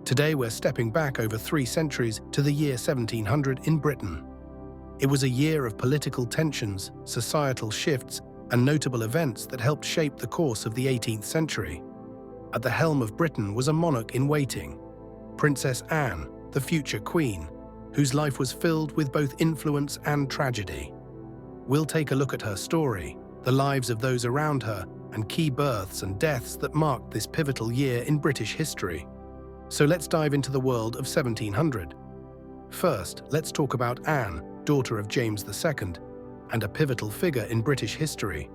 Today we're stepping back over 3 centuries to the year 1700 in Britain. It was a year of political tensions, societal shifts, and notable events that helped shape the course of the 18th century. At the helm of Britain was a monarch in waiting, Princess Anne, the future queen, whose life was filled with both influence and tragedy. We'll take a look at her story, the lives of those around her, and key births and deaths that marked this pivotal year in British history. So let's dive into the world of 1700. First, let's talk about Anne, daughter of James II, and a pivotal figure in British history.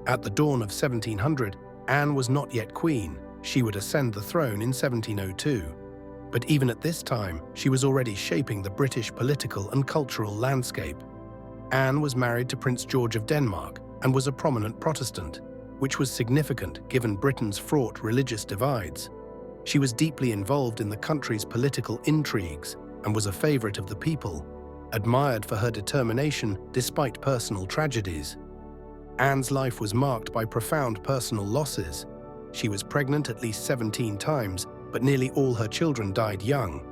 At the dawn of 1700, Anne was not yet queen. She would ascend the throne in 1702. But even at this time, she was already shaping the British political and cultural landscape. Anne was married to Prince George of Denmark and was a prominent Protestant, which was significant given Britain's fraught religious divides. She was deeply involved in the country's political intrigues and was a favorite of the people, admired for her determination despite personal tragedies. Anne's life was marked by profound personal losses. She was pregnant at least 17 times, but nearly all her children died young.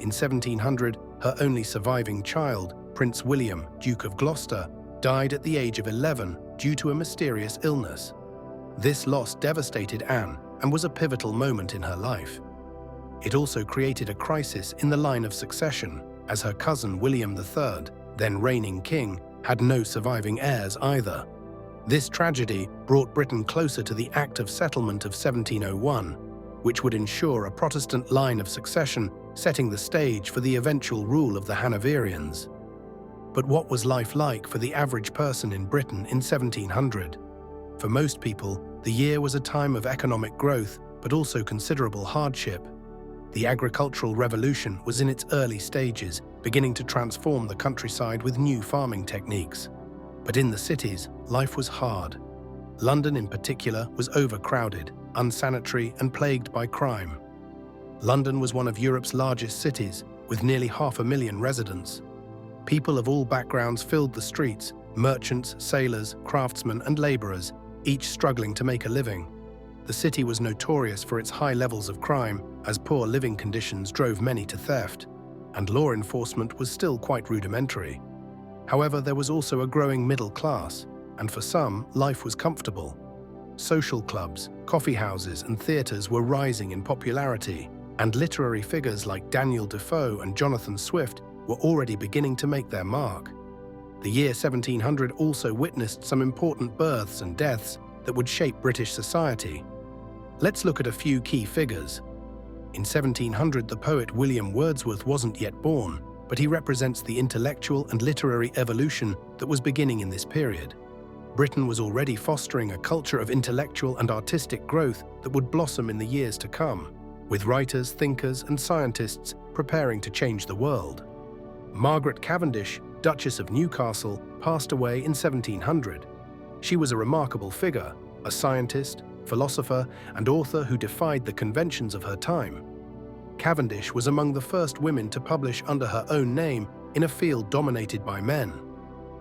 In 1700, her only surviving child, Prince William, Duke of Gloucester, died at the age of 11 due to a mysterious illness. This loss devastated Anne and was a pivotal moment in her life. It also created a crisis in the line of succession, as her cousin William III, then reigning king, had no surviving heirs either. This tragedy brought Britain closer to the Act of Settlement of 1701, which would ensure a Protestant line of succession, setting the stage for the eventual rule of the Hanoverians. But what was life like for the average person in Britain in 1700? For most people, the year was a time of economic growth, but also considerable hardship. The agricultural revolution was in its early stages, beginning to transform the countryside with new farming techniques. But in the cities, life was hard. London in particular was overcrowded, unsanitary, and plagued by crime. London was one of Europe's largest cities, with nearly 500,000 residents. People of all backgrounds filled the streets: merchants, sailors, craftsmen, and laborers, each struggling to make a living. The city was notorious for its high levels of crime, as poor living conditions drove many to theft, and law enforcement was still quite rudimentary. However, there was also a growing middle class, and for some, life was comfortable. Social clubs, coffee houses, and theatres were rising in popularity, and literary figures like Daniel Defoe and Jonathan Swift were already beginning to make their mark. The year 1700 also witnessed some important births and deaths that would shape British society. Let's look at a few key figures. In 1700, the poet William Wordsworth wasn't yet born, but he represents the intellectual and literary evolution that was beginning in this period. Britain was already fostering a culture of intellectual and artistic growth that would blossom in the years to come, with writers, thinkers, and scientists preparing to change the world. Margaret Cavendish, Duchess of Newcastle, passed away in 1700. She was a remarkable figure, a scientist, philosopher, and author who defied the conventions of her time. Cavendish was among the first women to publish under her own name in a field dominated by men.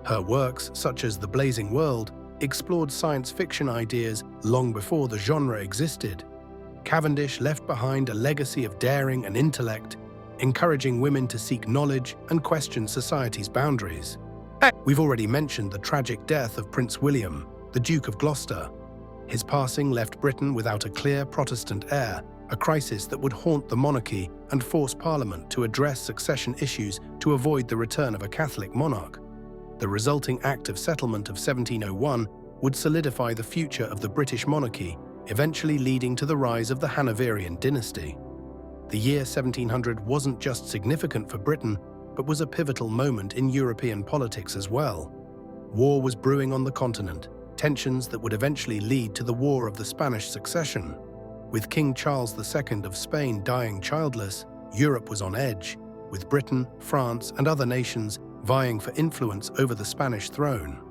Her works, such as The Blazing World, explored science fiction ideas long before the genre existed. Cavendish left behind a legacy of daring and intellect, encouraging women to seek knowledge and question society's boundaries. We've already mentioned the tragic death of Prince William, the Duke of Gloucester. His passing left Britain without a clear Protestant heir, a crisis that would haunt the monarchy and force Parliament to address succession issues to avoid the return of a Catholic monarch. The resulting Act of Settlement of 1701 would solidify the future of the British monarchy, eventually leading to the rise of the Hanoverian dynasty. The year 1700 wasn't just significant for Britain, but was a pivotal moment in European politics as well. War was brewing on the continent, tensions that would eventually lead to the War of the Spanish Succession. With King Charles II of Spain dying childless, Europe was on edge, with Britain, France, and other nations vying for influence over the Spanish throne.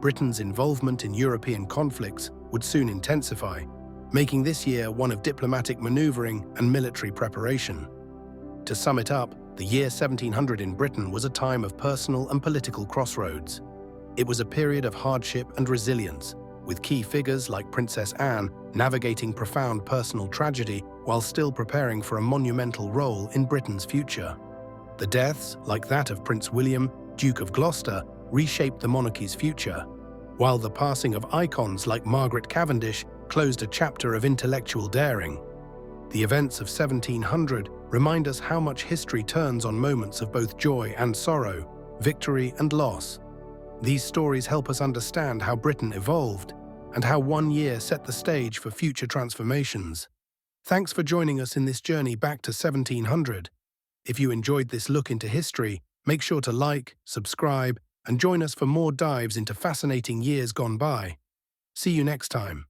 Britain's involvement in European conflicts would soon intensify, making this year one of diplomatic maneuvering and military preparation. To sum it up, the year 1700 in Britain was a time of personal and political crossroads. It was a period of hardship and resilience, with key figures like Princess Anne navigating profound personal tragedy while still preparing for a monumental role in Britain's future. The deaths, like that of Prince William, Duke of Gloucester, reshaped the monarchy's future, while the passing of icons like Margaret Cavendish closed a chapter of intellectual daring. The events of 1700 remind us how much history turns on moments of both joy and sorrow, victory and loss. These stories help us understand how Britain evolved and how one year set the stage for future transformations. Thanks for joining us in this journey back to 1700. If you enjoyed this look into history, make sure to like, subscribe, and join us for more dives into fascinating years gone by. See you next time.